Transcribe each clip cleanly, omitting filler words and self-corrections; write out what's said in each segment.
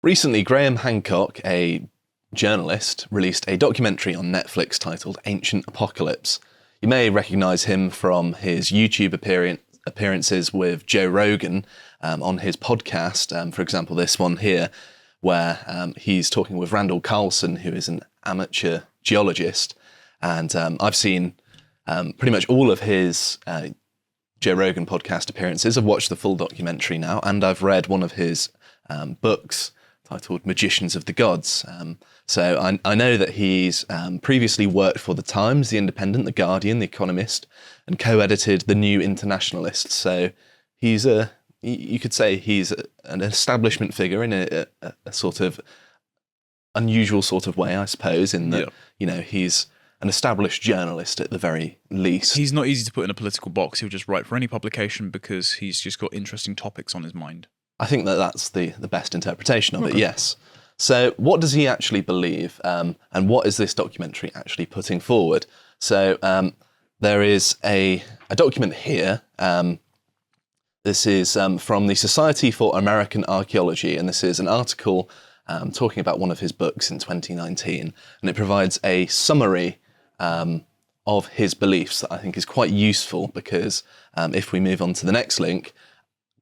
Recently, Graham Hancock, a journalist, released a documentary on Netflix titled Ancient Apocalypse. You may recognise him from his YouTube appearances with Joe Rogan on his podcast. For example, this one here, where he's talking with Randall Carlson, who is an amateur geologist. And I've seen pretty much all of his Joe Rogan podcast appearances. I've watched the full documentary now, and I've read one of his books titled Magicians of the Gods. So I know that he's previously worked for The Times, The Independent, The Guardian, The Economist, and co-edited The New Internationalist. So he's you could say he's an establishment figure in a sort of unusual sort of way, I suppose, in that, he's an established journalist at the very least. He's not easy to put in a political box. He'll just write for any publication because he's just got interesting topics on his mind. I think that that's the best interpretation of it, yes. So what does he actually believe, and what is this documentary actually putting forward? So there is a document here. This is from the Society for American Archaeology, and this is an article talking about one of his books in 2019, and it provides a summary of his beliefs that I think is quite useful because if we move on to the next link,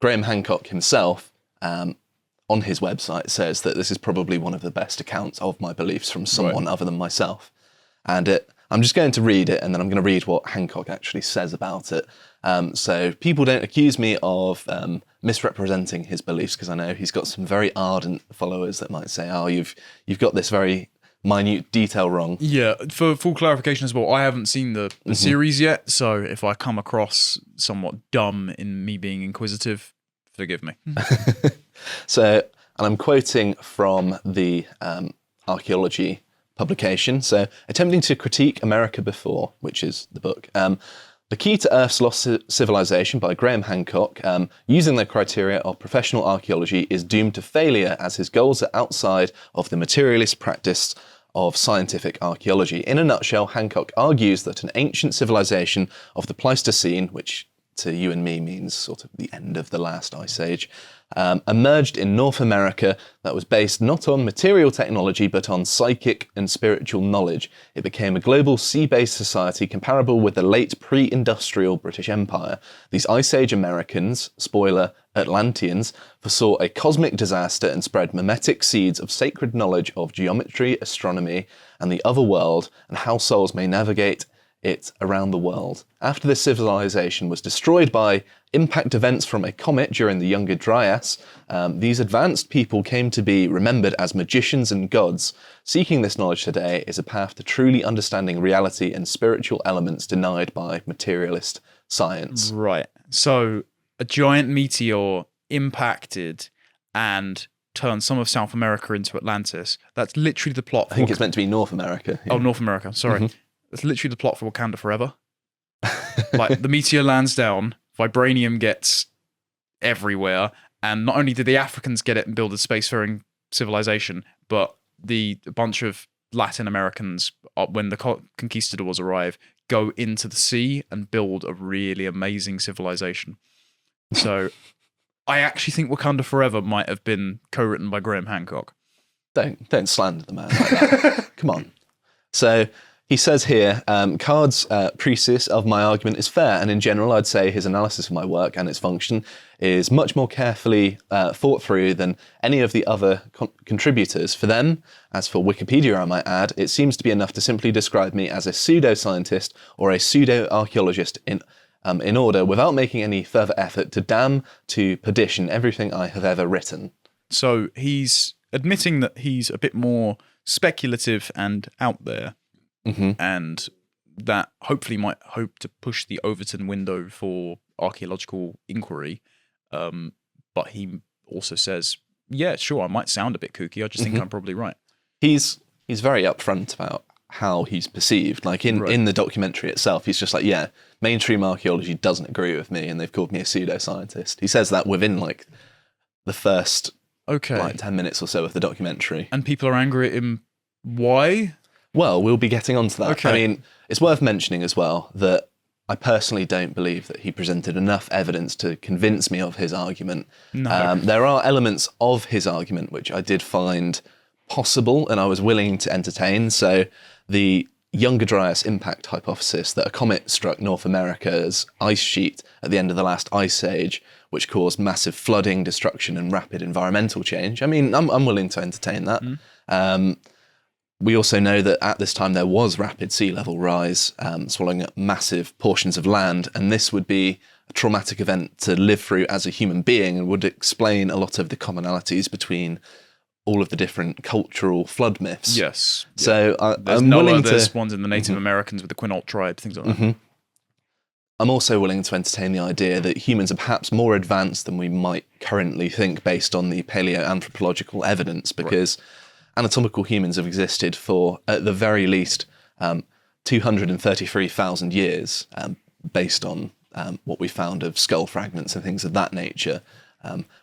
Graham Hancock himself on his website says that this is probably one of the best accounts of my beliefs from someone other than myself. And I'm just going to read it, and then I'm going to read what Hancock actually says about it. So people don't accuse me of misrepresenting his beliefs, because I know he's got some very ardent followers that might say, oh, you've got this very minute detail wrong. Yeah, for full clarification as well, I haven't seen the series yet, so if I come across somewhat dumb in me being inquisitive, forgive me. So, and I'm quoting from the archaeology publication. So, attempting to critique America before, which is the book. The Key to Earth's Lost Civilization by Graham Hancock, using the criteria of professional archaeology, is doomed to failure as his goals are outside of the materialist practice of scientific archaeology. In a nutshell, Hancock argues that an ancient civilization of the Pleistocene, which to you and me means sort of the end of the last ice age, emerged in North America that was based not on material technology but on psychic and spiritual knowledge. It became a global sea-based society comparable with the late pre-industrial British Empire. These Ice Age Americans, spoiler, Atlanteans, foresaw a cosmic disaster and spread mimetic seeds of sacred knowledge of geometry, astronomy, and the other world, and how souls may navigate it around the world. After this civilization was destroyed by impact events from a comet during the Younger Dryas, these advanced people came to be remembered as magicians and gods. Seeking this knowledge today is a path to truly understanding reality and spiritual elements denied by materialist science. Right. So a giant meteor impacted and turned some of South America into Atlantis. That's literally the plot. I think it's meant to be North America. Yeah. Oh, North America. Sorry. Mm-hmm. That's literally the plot for Wakanda Forever. Like, the meteor lands down, vibranium gets everywhere, and not only did the Africans get it and build a spacefaring civilization, but a bunch of Latin Americans, when the conquistadors arrive, go into the sea and build a really amazing civilization. So I actually think Wakanda Forever might have been co-written by Graham Hancock. Don't slander the man like that. Come on. So he says here, Card's precis of my argument is fair, and in general I'd say his analysis of my work and its function is much more carefully thought through than any of the other contributors. For them, as for Wikipedia I might add, it seems to be enough to simply describe me as a pseudo-scientist or a pseudo-archaeologist in order, without making any further effort, to damn to perdition everything I have ever written. So he's admitting that he's a bit more speculative and out there. Mm-hmm. And that hopefully might hope to push the Overton window for archaeological inquiry. But he also says, yeah, sure, I might sound a bit kooky. I just think I'm probably right. He's very upfront about how he's perceived. Like in the documentary itself, he's just like, yeah, mainstream archaeology doesn't agree with me and they've called me a pseudoscientist. He says that within like the first 10 minutes or so of the documentary. And people are angry at him. Why? Well, we'll be getting onto that. Okay. I mean, it's worth mentioning as well that I personally don't believe that he presented enough evidence to convince me of his argument. No. There are elements of his argument which I did find possible and I was willing to entertain. So the Younger Dryas impact hypothesis that a comet struck North America's ice sheet at the end of the last ice age, which caused massive flooding, destruction, and rapid environmental change. I mean, I'm willing to entertain that. We also know that at this time there was rapid sea level rise, swallowing up massive portions of land, and this would be a traumatic event to live through as a human being and would explain a lot of the commonalities between all of the different cultural flood myths. Yes. So There's I'm willing to... There's ones in the Native Americans with the Quinault tribe, things like that. I'm also willing to entertain the idea that humans are perhaps more advanced than we might currently think based on the paleoanthropological evidence, because anatomical humans have existed for, at the very least, 233,000 years, based on what we found of skull fragments and things of that nature,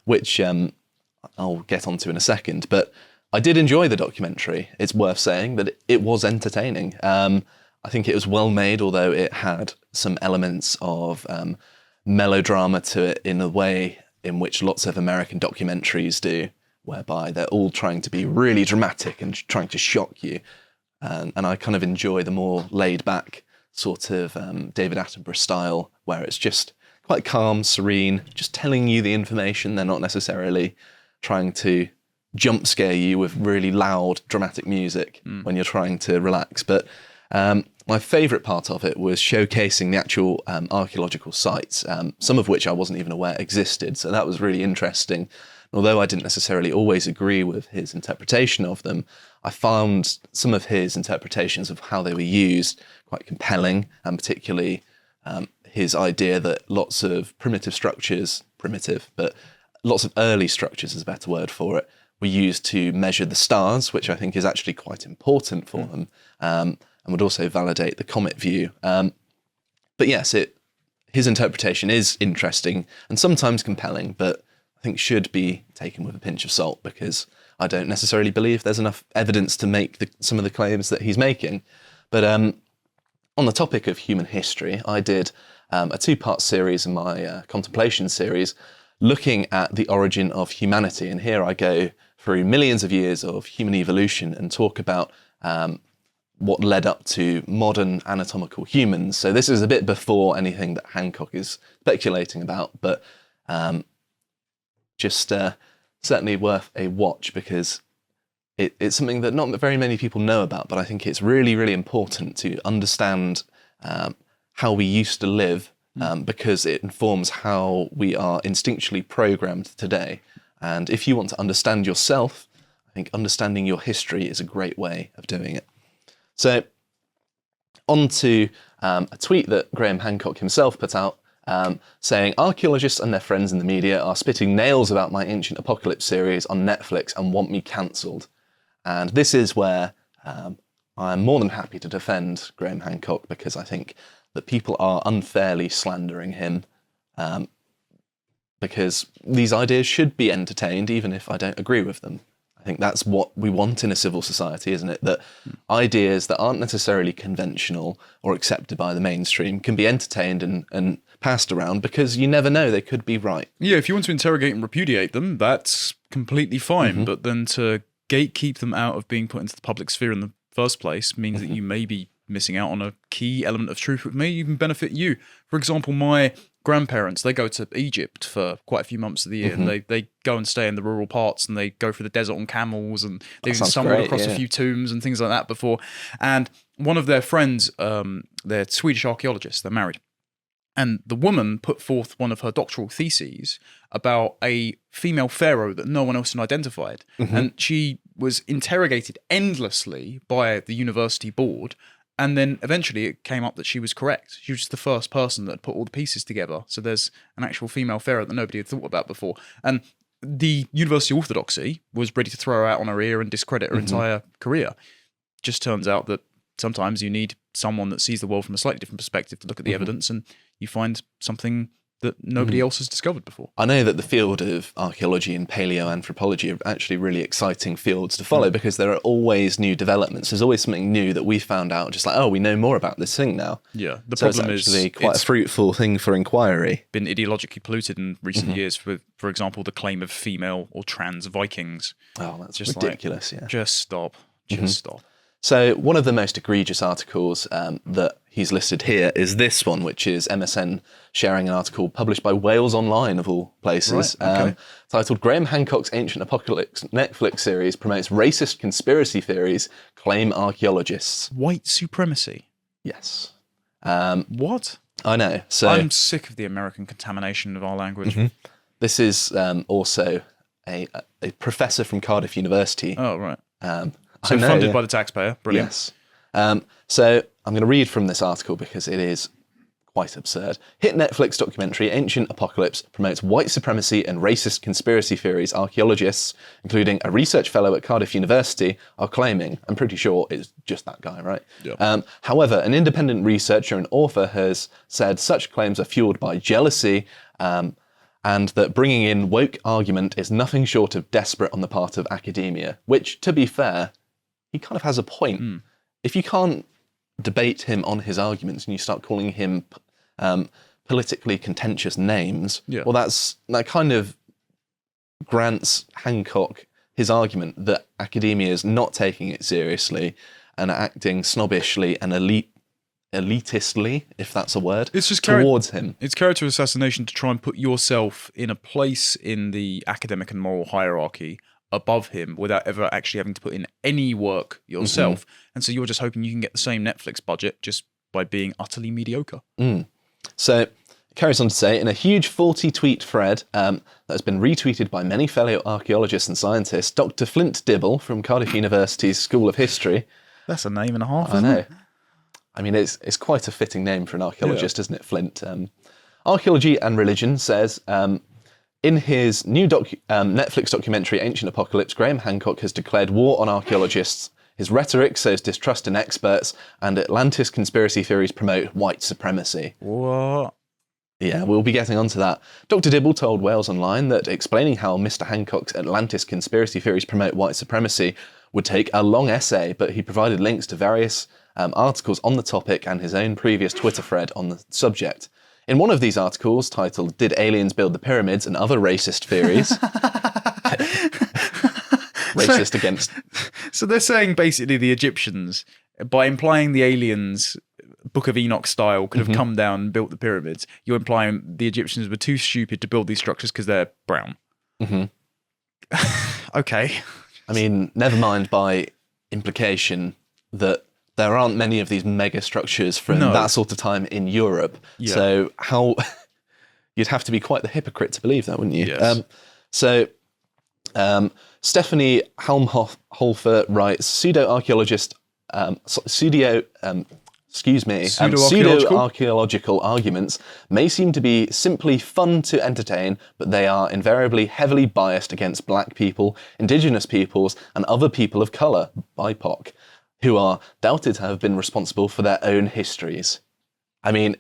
which I'll get onto in a second. But I did enjoy the documentary. It's worth saying that it was entertaining. I think it was well made, although it had some elements of melodrama to it in a way in which lots of American documentaries do, whereby they're all trying to be really dramatic and trying to shock you. And I kind of enjoy the more laid back sort of David Attenborough style, where it's just quite calm, serene, just telling you the information. They're not necessarily trying to jump scare you with really loud, dramatic music when you're trying to relax. But my favourite part of it was showcasing the actual archaeological sites, some of which I wasn't even aware existed. So that was really interesting. Although I didn't necessarily always agree with his interpretation of them, I found some of his interpretations of how they were used quite compelling, and particularly his idea that lots of lots of early structures is a better word for it, were used to measure the stars, which I think is actually quite important for them, and would also validate the comet view. But yes, his interpretation is interesting and sometimes compelling, but I think should be taken with a pinch of salt, because I don't necessarily believe there's enough evidence to make some of the claims that he's making. But on the topic of human history, I did a two-part series in my contemplation series looking at the origin of humanity. And here I go through millions of years of human evolution and talk about what led up to modern anatomical humans. So this is a bit before anything that Hancock is speculating about, but just certainly worth a watch, because it's something that not very many people know about, but I think it's really, really important to understand how we used to live, because it informs how we are instinctually programmed today. And if you want to understand yourself, I think understanding your history is a great way of doing it. So on to a tweet that Graham Hancock himself put out, saying, "Archaeologists and their friends in the media are spitting nails about my Ancient Apocalypse series on Netflix and want me cancelled." And this is where I'm more than happy to defend Graham Hancock, because I think that people are unfairly slandering him, because these ideas should be entertained even if I don't agree with them. I think that's what we want in a civil society, isn't it? That ideas that aren't necessarily conventional or accepted by the mainstream can be entertained and passed around, because you never know, they could be right. Yeah, if you want to interrogate and repudiate them, that's completely fine. But then to gatekeep them out of being put into the public sphere in the first place means that you may be missing out on a key element of truth that may even benefit you. For example, my grandparents, they go to Egypt for quite a few months of the year, and they go and stay in the rural parts, and they go through the desert on camels, and they've even stumbled across a few tombs and things like that before. And one of their friends, they're Swedish archaeologists, they're married, and the woman put forth one of her doctoral theses about a female pharaoh that no one else had identified. And she was interrogated endlessly by the university board, and then eventually it came up that she was correct. She was just the first person that had put all the pieces together. So there's an actual female pharaoh that nobody had thought about before. And the University Orthodoxy was ready to throw her out on her ear and discredit her entire career. Just turns out that sometimes you need someone that sees the world from a slightly different perspective to look at the evidence, and you find something that nobody else has discovered before. I know that the field of archaeology and paleoanthropology are actually really exciting fields to follow because there are always new developments. There's always something new that we found out, just like, oh, we know more about this thing now. Yeah, the So problem it's is actually quite a fruitful thing for inquiry. been ideologically polluted in recent years with, for example, the claim of female or trans Vikings. Oh, that's Just ridiculous, yeah. Just stop. Just stop. So one of the most egregious articles that he's listed here is this one, which is MSN sharing an article published by Wales Online, of all places, Right, okay. titled Graham Hancock's Ancient Apocalypse Netflix series promotes racist conspiracy theories, claim archaeologists. White supremacy. Yes. What? I know. So I'm sick of the American contamination of our language. this is also a professor from Cardiff University. Oh, right. I So know, funded yeah. by the taxpayer. Brilliant. Yes. So I'm going to read from this article because it is quite absurd. Hit Netflix documentary Ancient Apocalypse promotes white supremacy and racist conspiracy theories. Archaeologists, including a research fellow at Cardiff University, are claiming, I'm pretty sure it's just that guy, right? Yeah. However, an independent researcher and author has said such claims are fueled by jealousy, and that bringing in woke argument is nothing short of desperate on the part of academia, which, to be fair, he kind of has a point. If you can't debate him on his arguments and you start calling him politically contentious names, Yeah. well, that kind of grants Hancock his argument that academia is not taking it seriously and acting snobbishly and elitistly, if that's a word, It's just towards him. It's character assassination to try and put yourself in a place in the academic and moral hierarchy above him without ever actually having to put in any work yourself. And so you're just hoping you can get the same Netflix budget just by being utterly mediocre. So it carries on to say, in a huge 40-tweet thread that has been retweeted by many fellow archaeologists and scientists, Dr. Flint Dibble from Cardiff University's School of History. That's a name and a half, I isn't know. it? I mean, it's quite a fitting name for an archaeologist, isn't it, Flint? Archaeology and Religion says, in his new Netflix documentary, Ancient Apocalypse, Graham Hancock has declared war on archaeologists. His rhetoric sows distrust in experts, and Atlantis conspiracy theories promote white supremacy. What? Yeah, we'll be getting onto that. Dr. Dibble told Wales Online that explaining how Mr. Hancock's Atlantis conspiracy theories promote white supremacy would take a long essay, but he provided links to various articles on the topic and his own previous Twitter thread on the subject. In one of these articles, titled Did Aliens Build the Pyramids and Other Racist Theories? Racist against... So they're saying basically the Egyptians, by implying the aliens, Book of Enoch style, could have come down and built the pyramids. You're implying the Egyptians were too stupid to build these structures because they're brown. Okay. I mean, never mind by implication that there aren't many of these mega structures from that sort of time in Europe. Yeah. So how... You'd have to be quite the hypocrite to believe that, wouldn't you? Yes. Stephanie Helmholtzer writes, pseudo-archaeological arguments may seem to be simply fun to entertain, but they are invariably heavily biased against black people, indigenous peoples, and other people of colour, BIPOC, who are doubted to have been responsible for their own histories. I mean,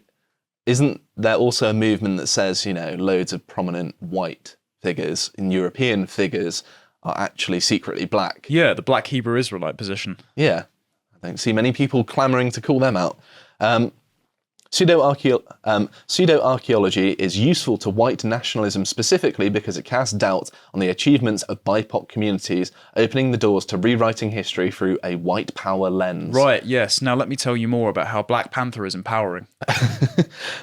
isn't there also a movement that says, loads of prominent white figures and European figures are actually secretly black? Yeah, the black Hebrew Israelite position. Yeah. I don't see many people clamouring to call them out. Pseudo-archaeology is useful to white nationalism specifically because it casts doubt on the achievements of BIPOC communities, opening the doors to rewriting history through a white power lens. Right, yes. Now let me tell you more about how Black Panther is empowering.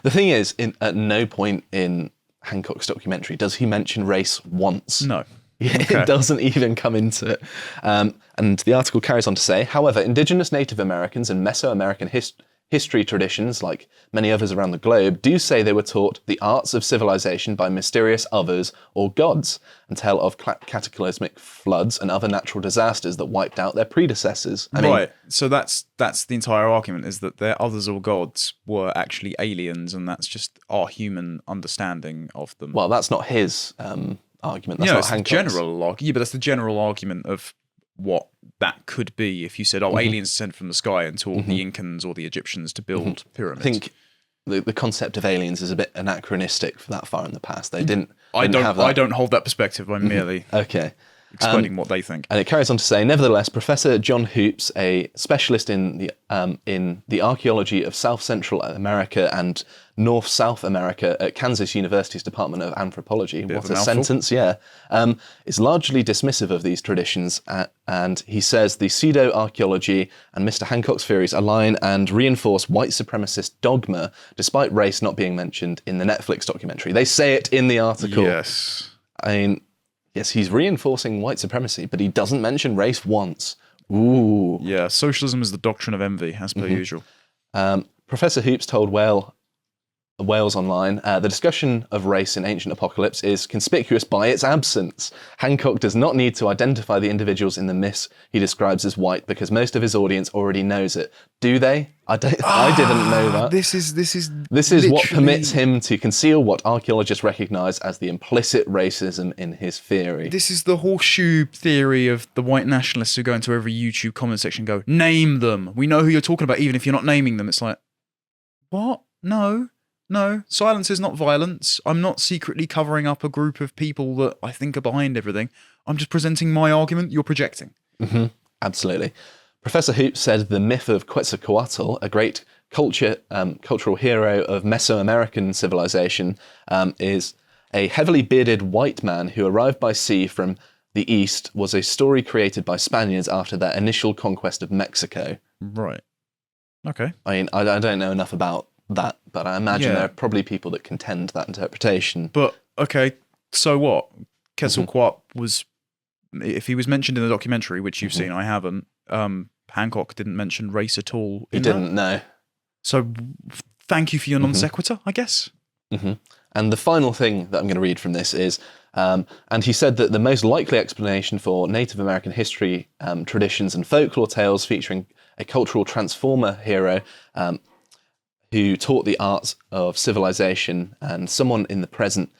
The thing is, at no point in Hancock's documentary does he mention race once. No. It doesn't even come into it. And the article carries on to say, however, indigenous Native Americans and Mesoamerican history traditions, like many others around the globe, do say they were taught the arts of civilization by mysterious others or gods, and tell of cataclysmic floods and other natural disasters that wiped out their predecessors. I mean, so that's the entire argument, is that their others or gods were actually aliens, and that's just our human understanding of them. Well, that's not his argument. That's Yeah, not it's the Hancock's. general argument. Yeah, but that's the general argument of what that could be if you said, aliens sent from the sky and taught the Incans or the Egyptians to build pyramids. I think the concept of aliens is a bit anachronistic for that far in the past. They didn't have that. I don't hold that perspective. I'm merely Okay. explaining what they think. And it carries on to say, nevertheless, Professor John Hoops, a specialist in the archaeology of South Central America and North South America at Kansas University's Department of Anthropology, what a sentence, yeah, is largely dismissive of these traditions. And he says the pseudo-archaeology and Mr. Hancock's theories align and reinforce white supremacist dogma, despite race not being mentioned in the Netflix documentary. They say it in the article. Yes. I mean, yes, he's reinforcing white supremacy, but he doesn't mention race once. Ooh. Yeah, socialism is the doctrine of envy, as per usual. Professor Hoops told Wales Online, the discussion of race in Ancient Apocalypse is conspicuous by its absence. Hancock does not need to identify the individuals in the myths he describes as white because most of his audience already knows it. Do they? I didn't know that. This is what permits him to conceal what archaeologists recognise as the implicit racism in his theory. This is the horseshoe theory of the white nationalists who go into every YouTube comment section and go, name them. We know who you're talking about, even if you're not naming them. It's like, what? No, silence is not violence. I'm not secretly covering up a group of people that I think are behind everything. I'm just presenting my argument. You're projecting. Mm-hmm. Absolutely. Professor Hoops said the myth of Quetzalcoatl, a great cultural hero of Mesoamerican civilization, is a heavily bearded white man who arrived by sea from the east, was a story created by Spaniards after their initial conquest of Mexico. Right. Okay. I mean, I don't know enough about that, but I imagine there are probably people that contend that interpretation. But, okay, so what? Quetzalcoatl was, if he was mentioned in the documentary, which you've seen, I haven't, Hancock didn't mention race at all. He didn't, no. So, thank you for your non sequitur, I guess. Mm-hmm. And the final thing that I'm going to read from this is, and he said that the most likely explanation for Native American history, traditions and folklore tales featuring a cultural transformer hero who taught the arts of civilization and someone in the present,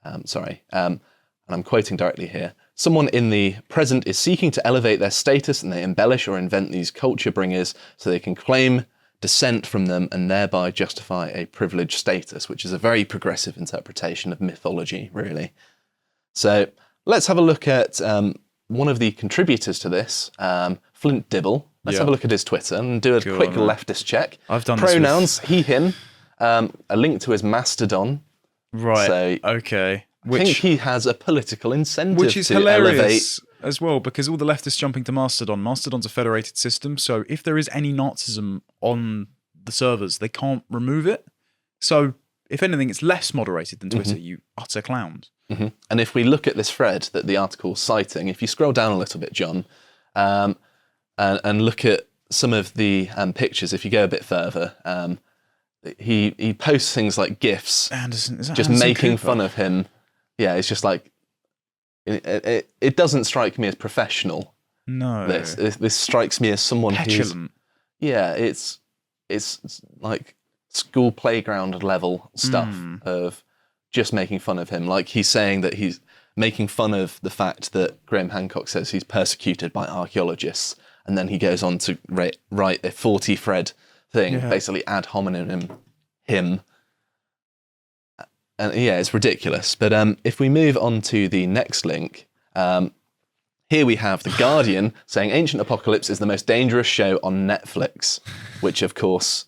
and I'm quoting directly here, someone in the present is seeking to elevate their status and they embellish or invent these culture bringers so they can claim descent from them and thereby justify a privileged status, which is a very progressive interpretation of mythology, really. So let's have a look at one of the contributors to this, Flint Dibble. Let's have a look at his Twitter and do a quick leftist check. I've done pronouns, he, him, a link to his Mastodon. Right, so okay. I think he has a political incentive which is to hilarious elevate as well, because all the leftists jumping to Mastodon. Mastodon's a federated system, so if there is any Nazism on the servers, they can't remove it. So, if anything, it's less moderated than Twitter, you utter clowns. Mm-hmm. And if we look at this thread that the article's citing, if you scroll down a little bit, John, and look at some of the pictures, if you go a bit further, he posts things like GIFs, Anderson, is that just Anderson making Cooper? fun of him. Yeah, it's just like, it doesn't strike me as professional. No. This strikes me as someone petulant. It's like school playground level stuff of just making fun of him. Like he's saying that he's making fun of the fact that Graham Hancock says he's persecuted by archaeologists, and then he goes on to write a 40-thread thing, basically ad hominem him. And yeah, it's ridiculous. But if we move on to the next link, here we have The Guardian saying Ancient Apocalypse is the most dangerous show on Netflix, which of course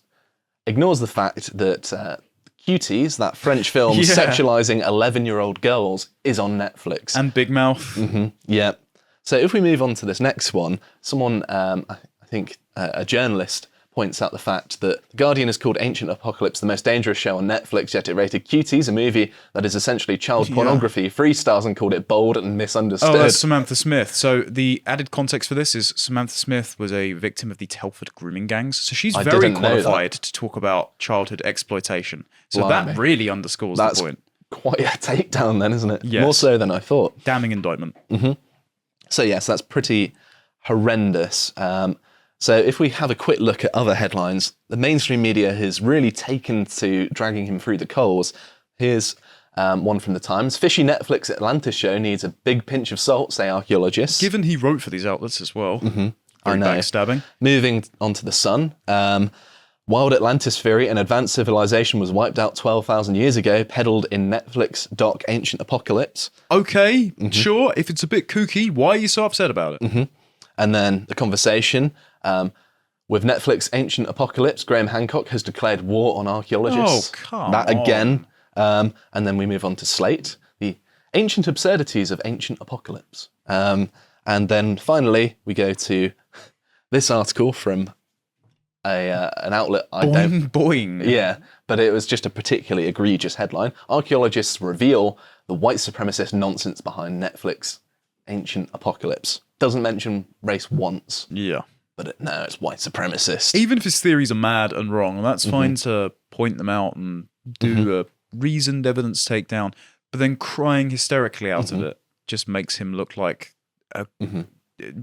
ignores the fact that Cuties, that French film sexualizing 11-year-old girls, is on Netflix. And Big Mouth. Mm-hmm. Yeah. So if we move on to this next one, someone, I think a journalist, points out the fact that The Guardian has called Ancient Apocalypse the most dangerous show on Netflix, yet it rated Cuties, a movie that is essentially child pornography, 3 stars, and called it bold and misunderstood. Oh, that's Samantha Smith. So the added context for this is Samantha Smith was a victim of the Telford grooming gangs. So she's very qualified to talk about childhood exploitation. So that really underscores the point. Quite a takedown then, isn't it? Yes. More so than I thought. Damning indictment. Mm-hmm. So yes, that's pretty horrendous. So if we have a quick look at other headlines, the mainstream media has really taken to dragging him through the coals. Here's one from the Times. Fishy Netflix Atlantis show needs a big pinch of salt, say archaeologists. Given he wrote for these outlets as well. I know. Backstabbing. Moving on to the Sun. Wild Atlantis theory, an advanced civilization was wiped out 12,000 years ago, peddled in Netflix doc Ancient Apocalypse. Okay, sure. If it's a bit kooky, why are you so upset about it? And then The Conversation. With Netflix Ancient Apocalypse, Graham Hancock has declared war on archaeologists. Oh, come That on. again. And then we move on to Slate, the ancient absurdities of Ancient Apocalypse. And then finally, we go to this article from an outlet I don't... Boing. Yeah, but it was just a particularly egregious headline. Archaeologists reveal the white supremacist nonsense behind Netflix Ancient Apocalypse. Doesn't mention race once. Yeah. But no, it's white supremacist. Even if his theories are mad and wrong, that's fine to point them out and do a reasoned evidence takedown, but then crying hysterically out of it just makes him look like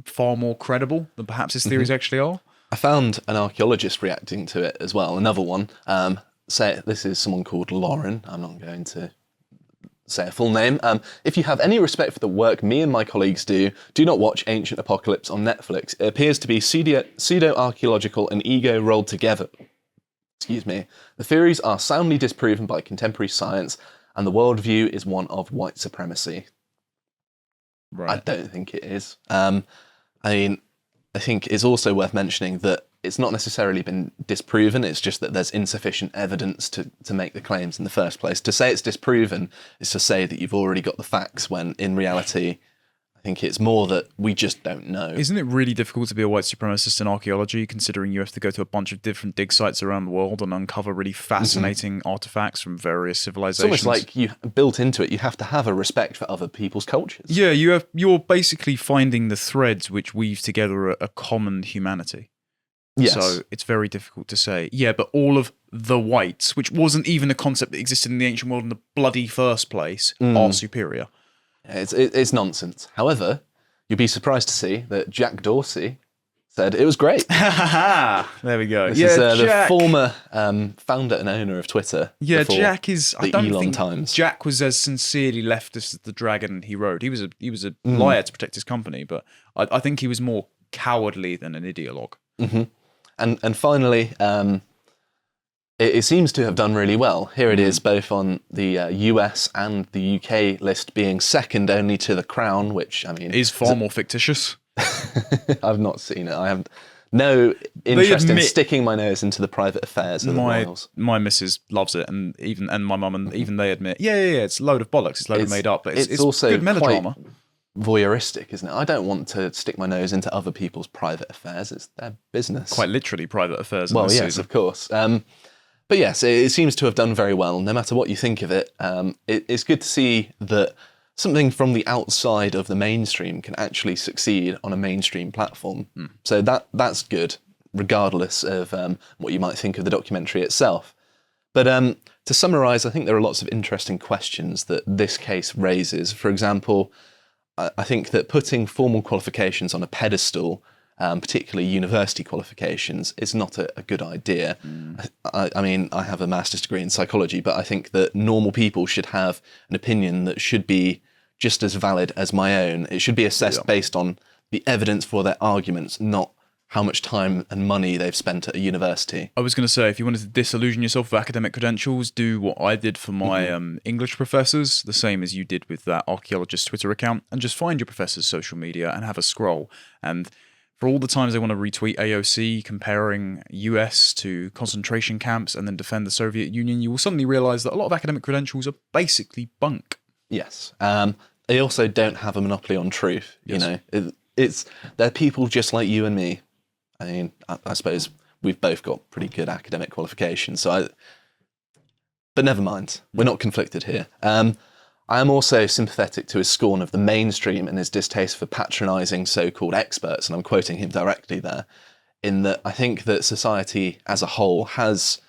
far more credible than perhaps his theories actually are. I found an archaeologist reacting to it as well, another one. Say this is someone called Lauren. I'm not going to say a full name. If you have any respect for the work me and my colleagues do not watch Ancient Apocalypse on Netflix. It appears to be pseudo-archaeological and ego rolled together. Excuse me. The theories are soundly disproven by contemporary science, and the worldview is one of white supremacy. Right. I don't think it is. I think it's also worth mentioning that it's not necessarily been disproven, it's just that there's insufficient evidence to make the claims in the first place. To say it's disproven is to say that you've already got the facts, when in reality, I think it's more that we just don't know. Isn't it really difficult to be a white supremacist in archaeology, considering you have to go to a bunch of different dig sites around the world and uncover really fascinating artifacts from various civilizations? It's almost like you built into it, you have to have a respect for other people's cultures. Yeah, you're basically finding the threads which weave together a common humanity. Yes. So it's very difficult to say, yeah, but all of the whites, which wasn't even a concept that existed in the ancient world in the bloody first place, are superior. It's nonsense. However, you'd be surprised to see that Jack Dorsey said it was great. There we go. This is the former founder and owner of Twitter. Yeah, Jack is. I don't Elon think Times. Jack was as sincerely leftist as the dragon he rode. He was a liar to protect his company, but I think he was more cowardly than an ideologue. And finally, it seems to have done really well. Here it is, both on the US and the UK list, being second only to The Crown, which, I mean... is far more fictitious. I've not seen it. I have no interest in sticking my nose into the private affairs of the royals. My missus loves it, and my mum, and even they admit, yeah, it's a load of bollocks, it's a load of made up, but it's also good melodrama. Quite voyeuristic, isn't it? I don't want to stick my nose into other people's private affairs. It's their business. Quite literally private affairs. Well, yes, season. Of course. But yes, it seems to have done very well. No matter what you think of it, it's good to see that something from the outside of the mainstream can actually succeed on a mainstream platform. So that's good, regardless of what you might think of the documentary itself. But to summarise, I think there are lots of interesting questions that this case raises. For example, I think that putting formal qualifications on a pedestal, particularly university qualifications, is not a good idea. I mean, I have a master's degree in psychology, but I think that normal people should have an opinion that should be just as valid as my own. It should be assessed based on the evidence for their arguments, not how much time and money they've spent at a university. I was going to say, if you wanted to disillusion yourself with academic credentials, do what I did for my English professors, the same as you did with that archaeologist Twitter account, and just find your professor's social media and have a scroll. And for all the times they want to retweet AOC comparing US to concentration camps and then defend the Soviet Union, you will suddenly realise that a lot of academic credentials are basically bunk. Yes. They also don't have a monopoly on truth. You know, they're people just like you and me. I mean, I suppose we've both got pretty good academic qualifications, but never mind. We're not conflicted here. I am also sympathetic to his scorn of the mainstream and his distaste for patronising so-called experts, and I'm quoting him directly there, in that I think that society as a whole has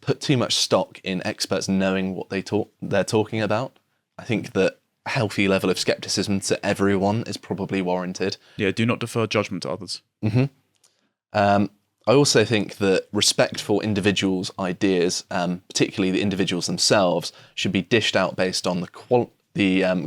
put too much stock in experts knowing what they're talking about. I think that a healthy level of scepticism to everyone is probably warranted. Yeah, do not defer judgment to others. I also think that respect for individuals' ideas, particularly the individuals themselves, should be dished out based on the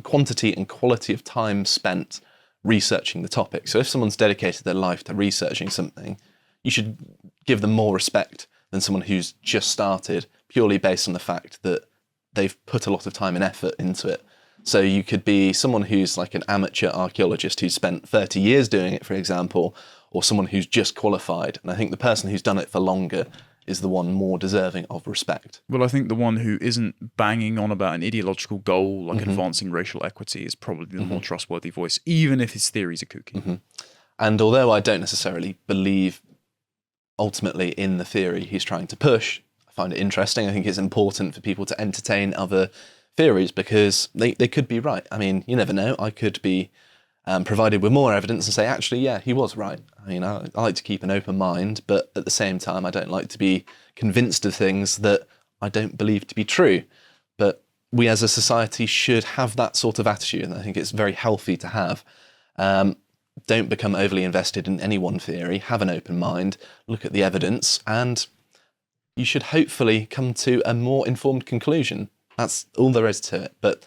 quantity and quality of time spent researching the topic. So if someone's dedicated their life to researching something, you should give them more respect than someone who's just started, purely based on the fact that they've put a lot of time and effort into it. So you could be someone who's like an amateur archaeologist who's spent 30 years doing it, for example, or someone who's just qualified. And I think the person who's done it for longer is the one more deserving of respect. Well, I think the one who isn't banging on about an ideological goal like advancing racial equity is probably the more trustworthy voice, even if his theories are kooky. And although I don't necessarily believe ultimately in the theory he's trying to push, I find it interesting. I think it's important for people to entertain other theories because they could be right. I mean, you never know. I could be provided with more evidence and say, actually, yeah, he was right. I mean, I like to keep an open mind, but at the same time, I don't like to be convinced of things that I don't believe to be true. But we as a society should have that sort of attitude, and I think it's very healthy to have. Don't become overly invested in any one theory. Have an open mind, look at the evidence, and you should hopefully come to a more informed conclusion. That's all there is to it. But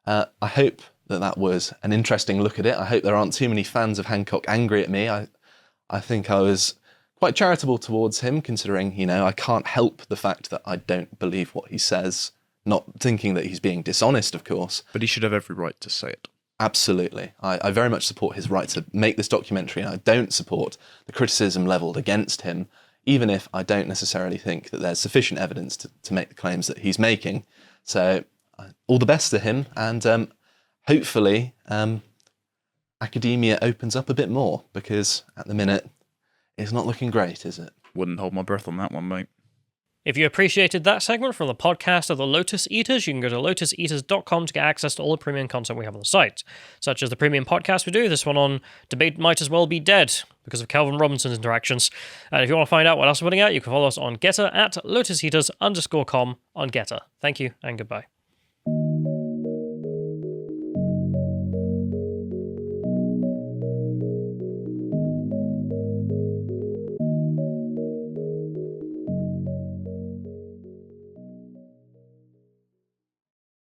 I hope that was an interesting look at it. I hope there aren't too many fans of Hancock angry at me. I think I was quite charitable towards him, considering, I can't help the fact that I don't believe what he says, not thinking that he's being dishonest, of course. But he should have every right to say it. Absolutely. I very much support his right to make this documentary, and I don't support the criticism levelled against him, even if I don't necessarily think that there's sufficient evidence to make the claims that he's making. So all the best to him, and hopefully academia opens up a bit more, because at the minute it's not looking great, is it? Wouldn't hold my breath on that one, mate. If you appreciated that segment from the podcast of the Lotus Eaters, you can go to lotuseaters.com to get access to all the premium content we have on the site, such as the premium podcast we do, this one on Debate Might As Well Be Dead, because of Calvin Robinson's interactions. And if you want to find out what else we're putting out, you can follow us on Getter at lotuseaters_com on Getter. Thank you, and goodbye.